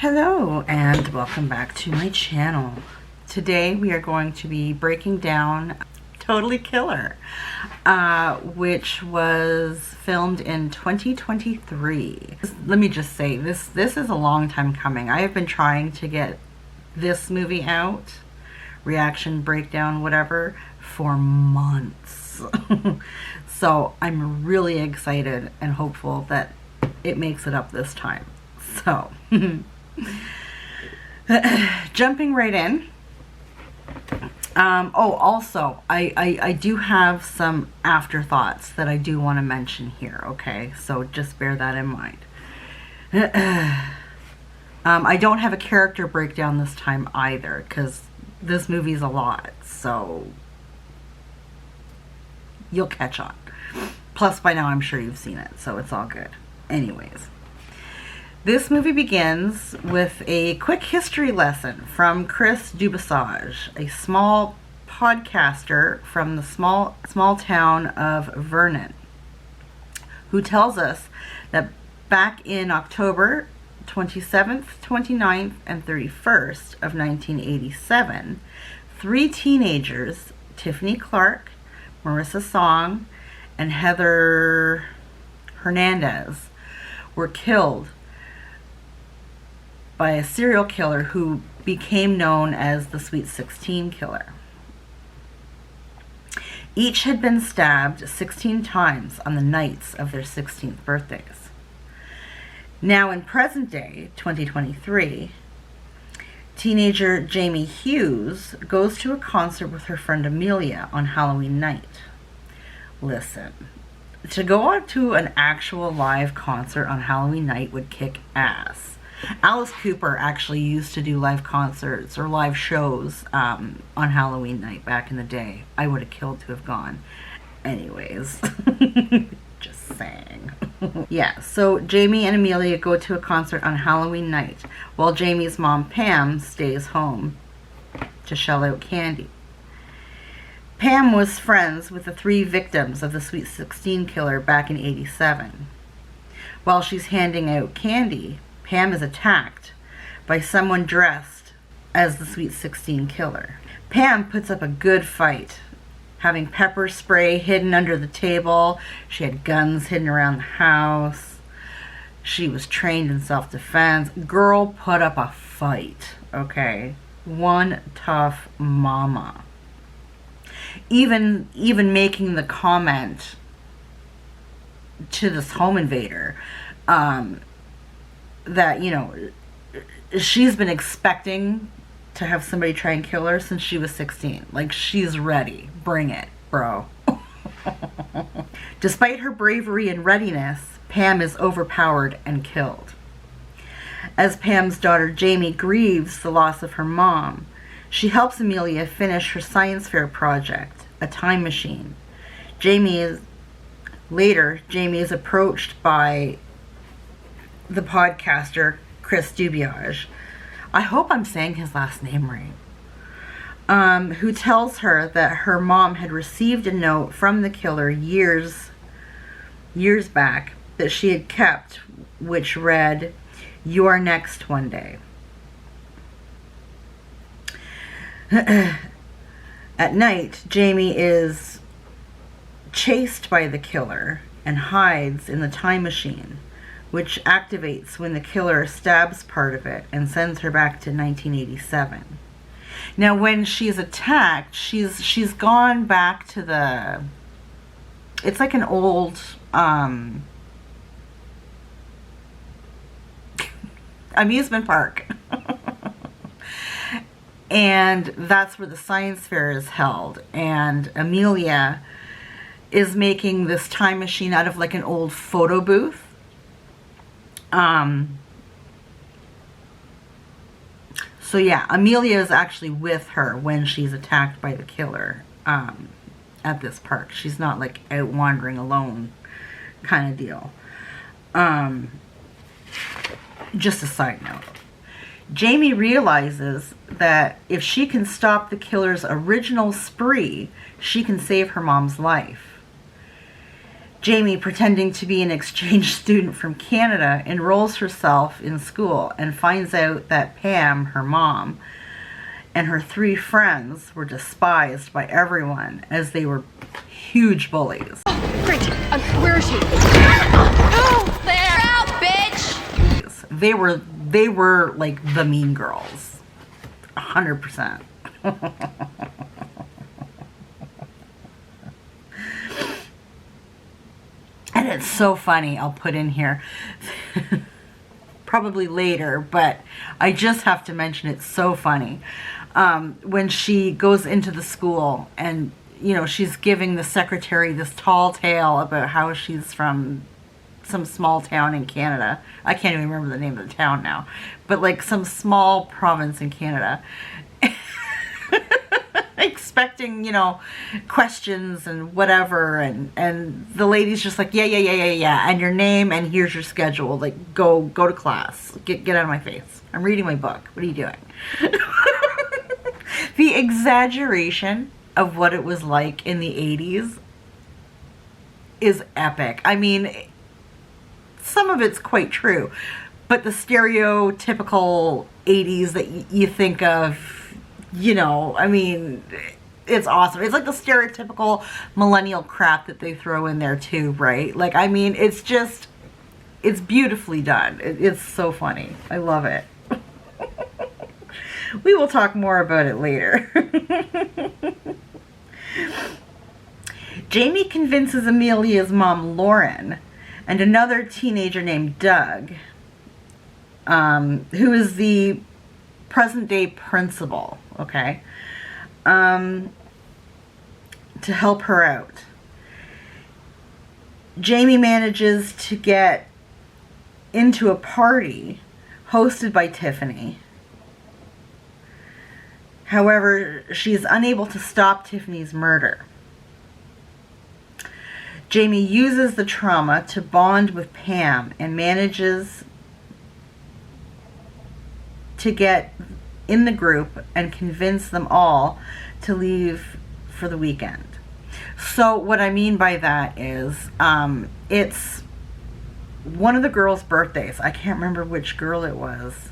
Hello and welcome back to my channel. Today we are going to be breaking down Totally Killer, which was filmed in 2023. Let me just say, this is a long time coming. I have been trying to get this movie out, reaction, breakdown, whatever, for months. So I'm really excited and hopeful that it makes it up this time. So jumping right in. Also, I do have some afterthoughts that I do want to mention here, okay? So just bear that in mind. I don't have a character breakdown this time either, because this movie's a lot, so you'll catch on. Plus, by now I'm sure you've seen it, so it's all good. Anyways. This movie begins with a quick history lesson from Chris Dubasage, a small podcaster from the small town of Vernon, who tells us that back in October 27th, 29th, and 31st of 1987, 3 teenagers, Tiffany Clark, Marissa Song, and Heather Hernandez, were killed by a serial killer who became known as the Sweet 16 Killer. Each had been stabbed 16 times on the nights of their 16th birthdays. Now in present day, 2023, teenager Jamie Hughes goes to a concert with her friend Amelia on Halloween night. Listen, to go out to an actual live concert on Halloween night would kick ass. Alice Cooper actually used to do live concerts or live shows on Halloween night back in the day. I would have killed to have gone. Anyways, just saying. Yeah, so Jamie and Amelia go to a concert on Halloween night while Jamie's mom, Pam, stays home to shell out candy. Pam was friends with the 3 victims of the Sweet 16 Killer back in '87. While she's handing out candy, Pam is attacked by someone dressed as the Sweet 16 Killer. Pam puts up a good fight, having pepper spray hidden under the table. She had guns hidden around the house. She was trained in self-defense. Girl put up a fight, okay? One tough mama. Even making the comment to this home invader, that, you know, she's been expecting to have somebody try and kill her since she was 16. Like, she's ready. Bring it, bro. Despite her bravery and readiness, Pam is overpowered and killed. As Pam's daughter Jamie grieves the loss of her mom, she helps Amelia finish her science fair project, a time machine. Jamie is approached by the podcaster Chris Dubasage, I hope I'm saying his last name right, who tells her that her mom had received a note from the killer years back that she had kept, which read, "You're next one day." At night, Jamie is chased by the killer and hides in the time machine, which activates when the killer stabs part of it and sends her back to 1987. Now, when she's attacked, she's gone back to the... It's like an old amusement park. And that's where the science fair is held. And Amelia is making this time machine out of like an old photo booth. So yeah, Amelia is actually with her when she's attacked by the killer at this park. She's not like out wandering alone kind of deal. Just a side note. Jamie realizes that if she can stop the killer's original spree, she can save her mom's life. Jamie, pretending to be an exchange student from Canada, enrolls herself in school and finds out that Pam, her mom, and her 3 friends were despised by everyone as they were huge bullies. Oh, great. Where is she? Oh, there. Out, bitch. They were like the mean girls. 100%. And it's so funny, I'll put in here, probably later, but I just have to mention it's so funny. When she goes into the school and, you know, she's giving the secretary this tall tale about how she's from some small town in Canada. I can't even remember the name of the town now, but like some small province in Canada. Expecting, you know, questions and whatever, and the lady's just like, yeah, and your name, and here's your schedule, like go to class, get out of my face, I'm reading my book, what are you doing? The exaggeration of what it was like in the 80s is epic. I mean, some of it's quite true, but the stereotypical 80s that you think of, you know, I mean, it's awesome. It's like the stereotypical millennial crap that they throw in there too, right? Like, I mean, it's just, it's beautifully done. It's so funny. I love it. We will talk more about it later. Jamie convinces Amelia's mom, Lauren, and another teenager named Doug, who is the present-day principal, okay, to help her out. Jamie manages to get into a party hosted by Tiffany. However, she is unable to stop Tiffany's murder. Jamie uses the trauma to bond with Pam and manages to get in the group and convince them all to leave for the weekend. So what I mean by that is, it's one of the girls' birthdays. I can't remember which girl it was.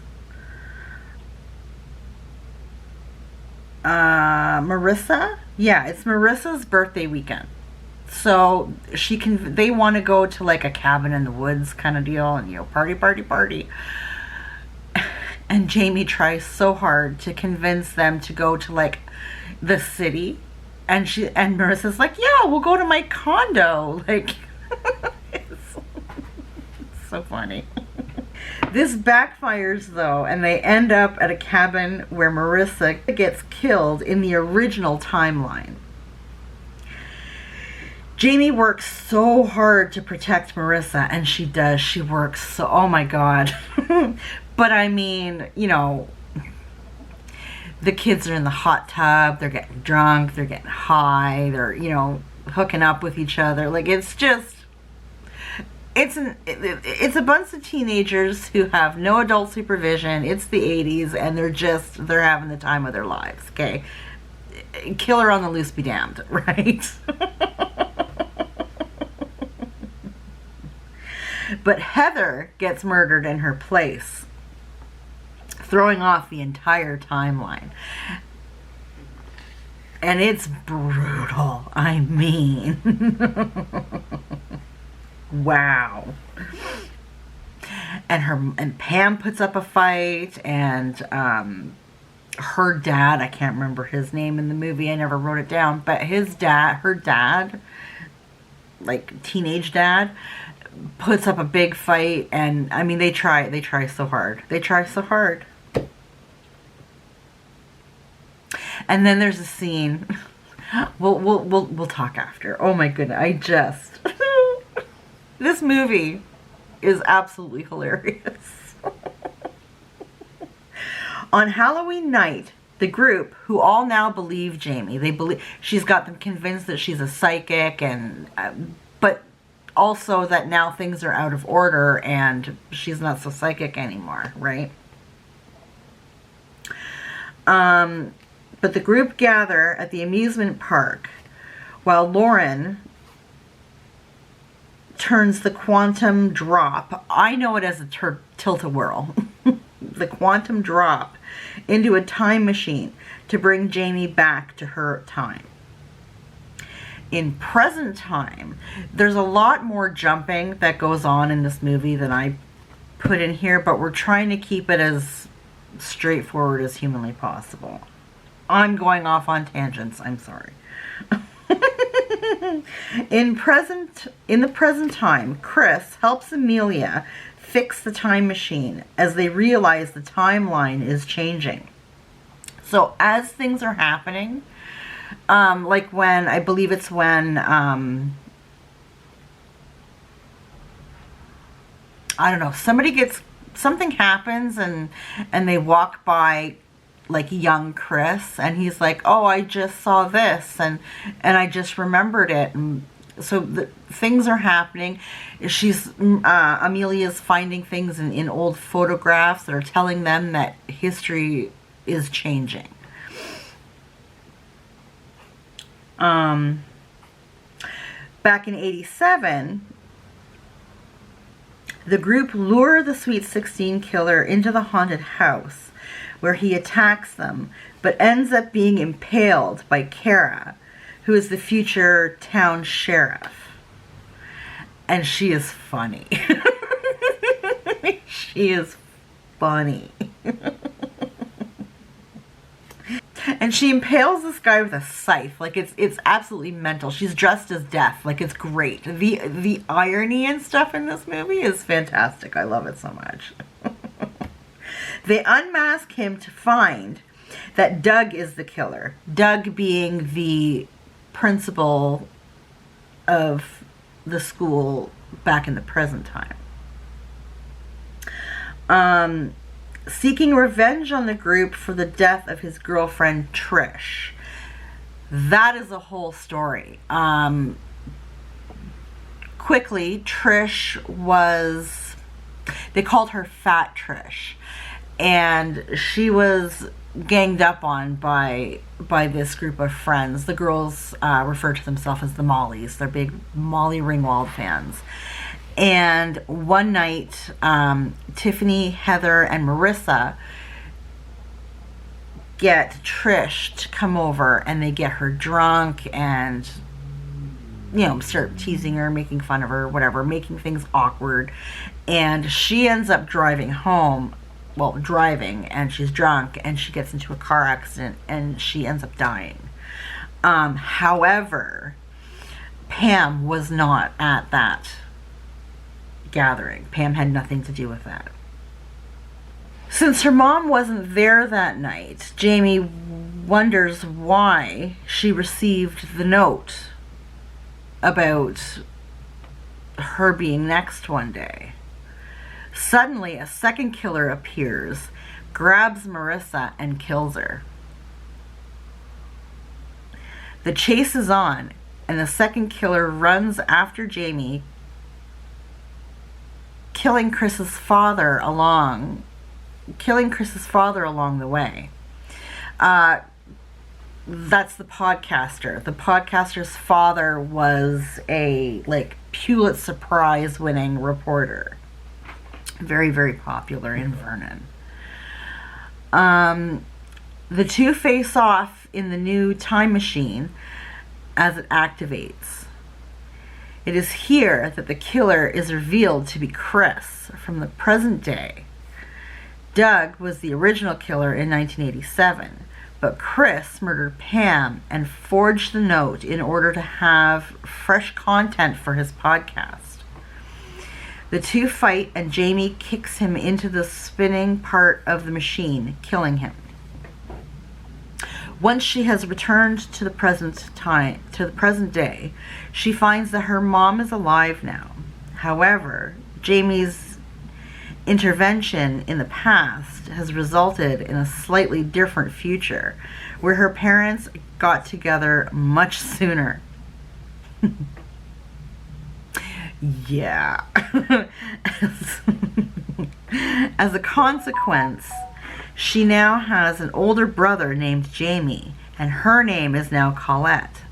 Marissa? Yeah, it's Marissa's birthday weekend. So they want to go to like a cabin in the woods kind of deal, and, you know, party. And Jamie tries so hard to convince them to go to like the city, and Marissa's like, yeah, we'll go to my condo. Like, it's so funny. This backfires though, and they end up at a cabin where Marissa gets killed in the original timeline. Jamie works so hard to protect Marissa, and she does. She works so, oh my God. But I mean, you know, the kids are in the hot tub, they're getting drunk, they're getting high, they're, you know, hooking up with each other. Like, it's just, it's a bunch of teenagers who have no adult supervision. It's the 80s, and they're having the time of their lives, okay? Killer on the loose be damned, right? But Heather gets murdered in her place, throwing off the entire timeline. And it's brutal. I mean, wow. And Pam puts up a fight, and her dad, I can't remember his name in the movie, I never wrote it down, but her dad, like teenage dad, puts up a big fight, and I mean, they try so hard. They try so hard. And then there's a scene. We'll talk after. Oh my goodness, this movie is absolutely hilarious. On Halloween night, the group, who all now believe Jamie, they believe she's got them convinced that she's a psychic, and but also that now things are out of order and she's not so psychic anymore, right? But the group gather at the amusement park while Lauren turns the quantum drop, I know it as a tilt-a-whirl, the quantum drop, into a time machine to bring Jamie back to her time. In present time, there's a lot more jumping that goes on in this movie than I put in here, but we're trying to keep it as straightforward as humanly possible. I'm going off on tangents, I'm sorry. In the present time, Chris helps Amelia fix the time machine as they realize the timeline is changing. So as things are happening, like when, I believe it's when, I don't know, something happens and they walk by like young Chris and he's like, oh, I just saw this and I just remembered it. And so things are happening. Amelia's finding things in old photographs that are telling them that history is changing. Back in 87, the group lure the Sweet 16 killer into the haunted house where he attacks them, but ends up being impaled by Kara, who is the future town sheriff. And she is funny. She is funny. And she impales this guy with a scythe. Like, it's absolutely mental. She's dressed as death. Like, it's great. The irony and stuff in this movie is fantastic. I love it so much. They unmask him to find that Doug is the killer. Doug being the principal of the school back in the present time. Seeking revenge on the group for the death of his girlfriend, Trish. That is a whole story. Quickly, Trish was, they called her Fat Trish. And she was ganged up on by this group of friends. The girls refer to themselves as the Mollies. They're big Molly Ringwald fans. And one night, Tiffany, Heather, and Marissa get Trish to come over, and they get her drunk and, you know, start teasing her, making fun of her, whatever, making things awkward. And she ends up driving home. Well, driving, and she's drunk, and she gets into a car accident, and she ends up dying. However, Pam was not at that gathering. Pam had nothing to do with that. Since her mom wasn't there that night, Jamie wonders why she received the note about her being next one day. Suddenly, a second killer appears, grabs Marissa, and kills her. The chase is on, and the second killer runs after Jamie, killing Chris's father along the way. That's the podcaster. The podcaster's father was a Pulitzer Prize winning reporter. Very, very popular in Vernon. The two face off in the new time machine as it activates. It is here that the killer is revealed to be Chris from the present day. Doug was the original killer in 1987, but Chris murdered Pam and forged the note in order to have fresh content for his podcast. The two fight, and Jamie kicks him into the spinning part of the machine, killing him. Once she has returned to the present day, she finds that her mom is alive now. However, Jamie's intervention in the past has resulted in a slightly different future, where her parents got together much sooner. Yeah. As a consequence, she now has an older brother named Jamie, and her name is now Colette.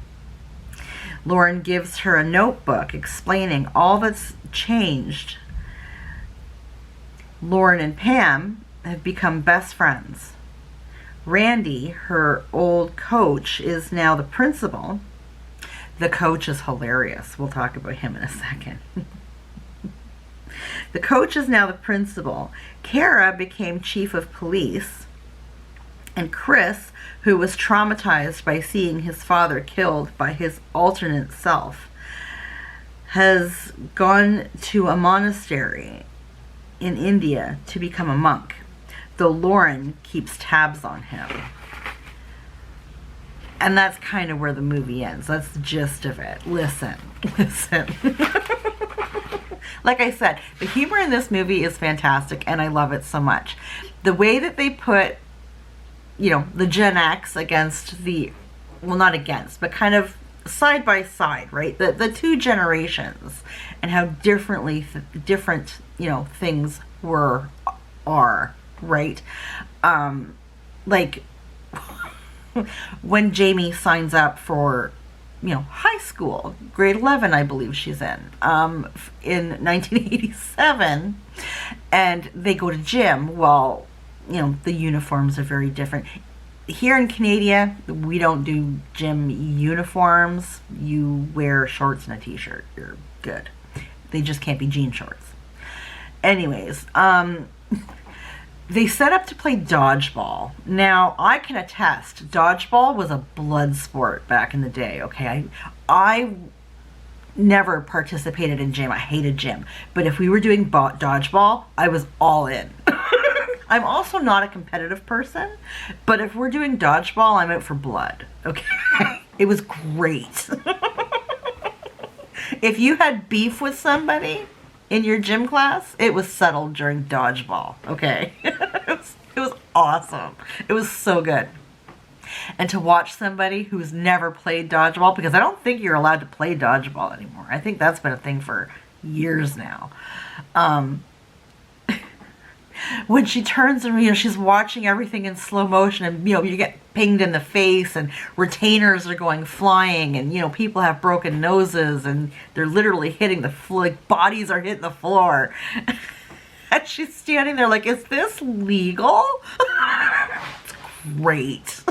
Lauren gives her a notebook explaining all that's changed. Lauren and Pam have become best friends. Randy, her old coach, is now the principal. The coach is hilarious. We'll talk about him in a second. The coach is now the principal. Kara became chief of police. And Chris, who was traumatized by seeing his father killed by his alternate self, has gone to a monastery in India to become a monk, though Lauren keeps tabs on him. And that's kind of where the movie ends. That's the gist of it. Listen. Like I said, the humor in this movie is fantastic, and I love it so much. The way that they put, the Gen X against the, well, not against, but kind of side by side, right? The two generations, and how different things are, right? Like when Jamie signs up for, high school, grade 11, I believe she's in 1987, and they go to gym. Well, the uniforms are very different. Here in Canada, we don't do gym uniforms. You wear shorts and a t-shirt. You're good. They just can't be jean shorts. Anyways, they set up to play dodgeball. Now, I can attest, dodgeball was a blood sport back in the day, okay? I never participated in gym. I hated gym. But if we were doing dodgeball, I was all in. I'm also not a competitive person, but if we're doing dodgeball, I'm out for blood, okay? It was great. If you had beef with somebody in your gym class, it was settled during dodgeball, okay? It was awesome. It was so good. And to watch somebody who's never played dodgeball, because I don't think you're allowed to play dodgeball anymore. I think that's been a thing for years now. When she turns and, she's watching everything in slow motion, and, you get pinged in the face, and retainers are going flying, and, people have broken noses, and they're literally hitting bodies are hitting the floor. And she's standing there like, is this legal? It's great.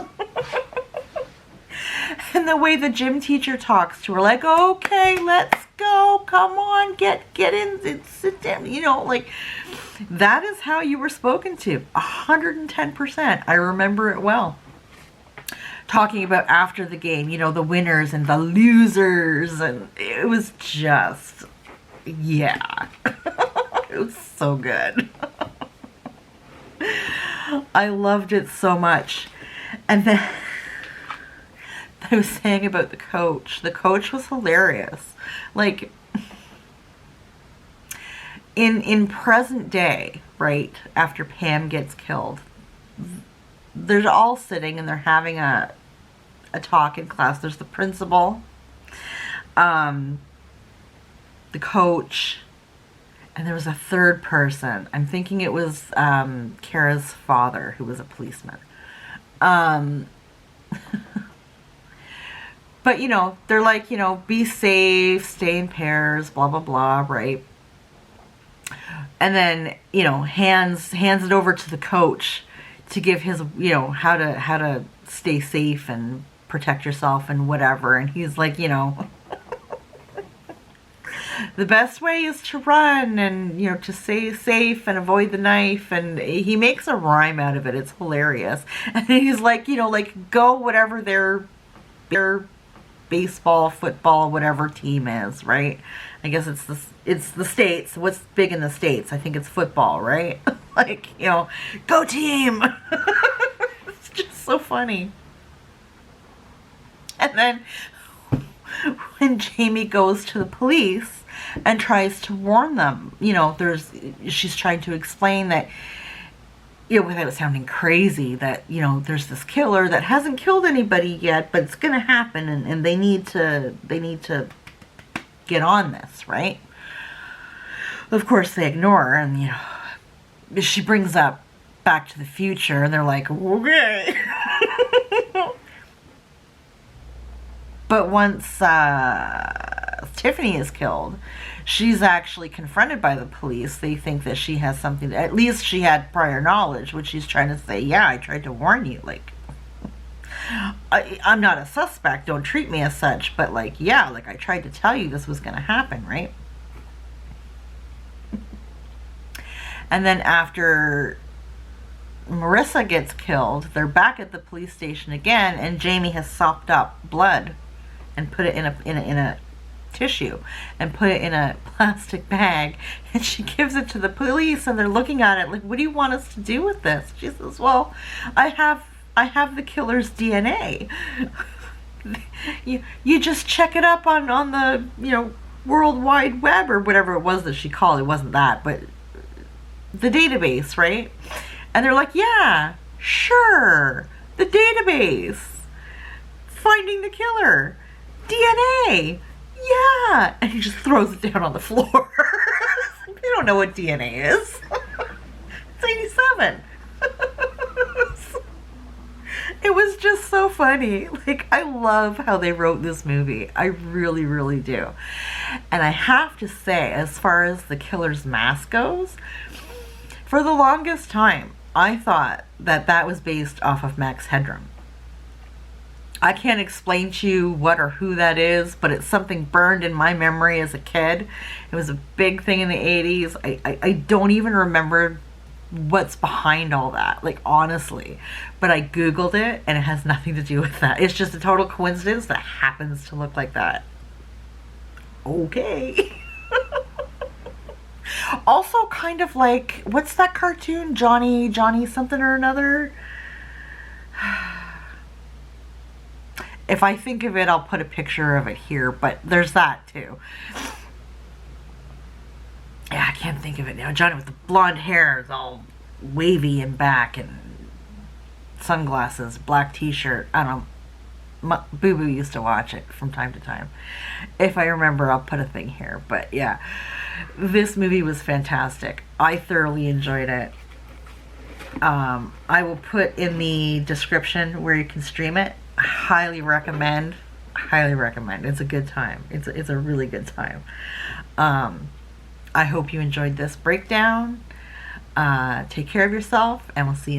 And the way the gym teacher talks to her, like, okay, let's go, come on, get in, sit down, that is how you were spoken to, 110%. I remember it well. Talking about after the game, the winners and the losers, and it was just, yeah. It was so good. I loved it so much. And then I was saying about the coach. The coach was hilarious. Like, in present day, right, after Pam gets killed, they're all sitting and they're having a talk in class. There's the principal, the coach, and there was a third person. I'm thinking it was Kara's father, who was a policeman. But, they're like, be safe, stay in pairs, blah, blah, blah, right? And then, hands it over to the coach to give his, how to stay safe and protect yourself and whatever. And he's like, the best way is to run and, to stay safe and avoid the knife. And he makes a rhyme out of it. It's hilarious. And he's like, go whatever their baseball, football, whatever team is, right? I guess it's the States. What's big in the States? I think it's football, right? Like, go team. It's just so funny. And then when Jamie goes to the police and tries to warn them, she's trying to explain that, without sounding crazy, that, there's this killer that hasn't killed anybody yet, but it's going to happen, and they need to get on this, right? Of course, they ignore her, and, she brings up Back to the Future, and they're like, okay. But once Tiffany is killed, she's actually confronted by the police. They think that she has something, at least she had prior knowledge, which she's trying to say, yeah, I tried to warn you. Like, I'm not a suspect, don't treat me as such, but like, yeah, like I tried to tell you this was going to happen, right? And then after Marissa gets killed, they're back at the police station again, and Jamie has sopped up blood and put it in a tissue and put it in a plastic bag, and she gives it to the police, and they're looking at it like, what do you want us to do with this? She says, well, I have the killer's DNA. you just check it up on the, you know, World Wide Web or whatever it was that she called. It wasn't that, but the database, right? And they're like, yeah, sure, the database, finding the killer, DNA, yeah. And he just throws it down on the floor. They don't know what DNA is. It's 87. It was just so funny. Like, I love how they wrote this movie. I really, really do. And I have to say, as far as the killer's mask goes, for the longest time, I thought that was based off of Max Headroom. I can't explain to you what or who that is, but it's something burned in my memory as a kid. It was a big thing in the 80s. I don't even remember what's behind all that, like, honestly. But I Googled it, and it has nothing to do with that. It's just a total coincidence that happens to look like that. Okay. Also kind of like, what's that cartoon? Johnny something or another? If I think of it, I'll put a picture of it here, but there's that too. Yeah, I can't think of it now. Johnny with the blonde hair is all wavy and back, and sunglasses, black t-shirt. I don't know. Boo Boo used to watch it from time to time. If I remember, I'll put a thing here. But yeah, this movie was fantastic. I thoroughly enjoyed it. I will put in the description where you can stream it. Highly recommend. Highly recommend. It's a good time. It's a really good time. I hope you enjoyed this breakdown. Take care of yourself, and we'll see you